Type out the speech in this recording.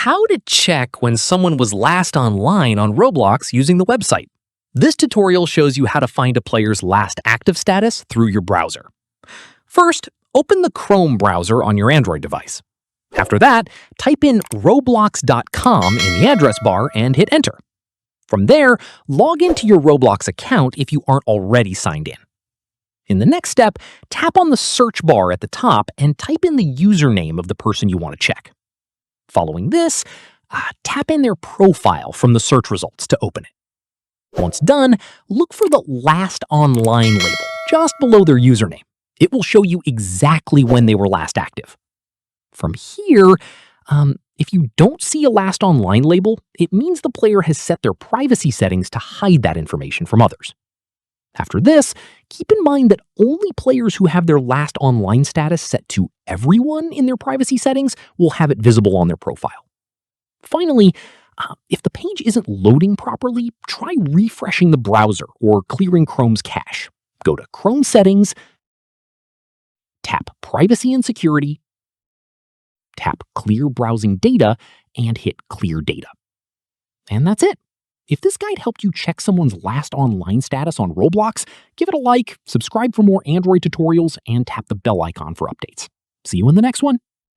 how to check when someone was last online on Roblox using the website. This tutorial shows you how to find a player's last active status through your browser. First, open the Chrome browser on your Android device. After that, type in roblox.com in the address bar and hit enter. From there, log into your Roblox account if you aren't already signed in. In the next step, tap on the search bar at the top and type in the username of the person you want to check. Following this, tap in their profile from the search results to open it. Once done, look for the last online label just below their username. It will show you exactly when they were last active. From here, if you don't see a last online label, it means the player has set their privacy settings to hide that information from others. After this, keep in mind that only players who have their last online status set to everyone in their privacy settings will have it visible on their profile. Finally, if the page isn't loading properly, try refreshing the browser or clearing Chrome's cache. Go to Chrome Settings, tap Privacy and Security, tap Clear Browsing Data, and hit Clear Data. And that's it. If this guide helped you check someone's last online status on Roblox, give it a like, subscribe for more Android tutorials, and tap the bell icon for updates. See you in the next one.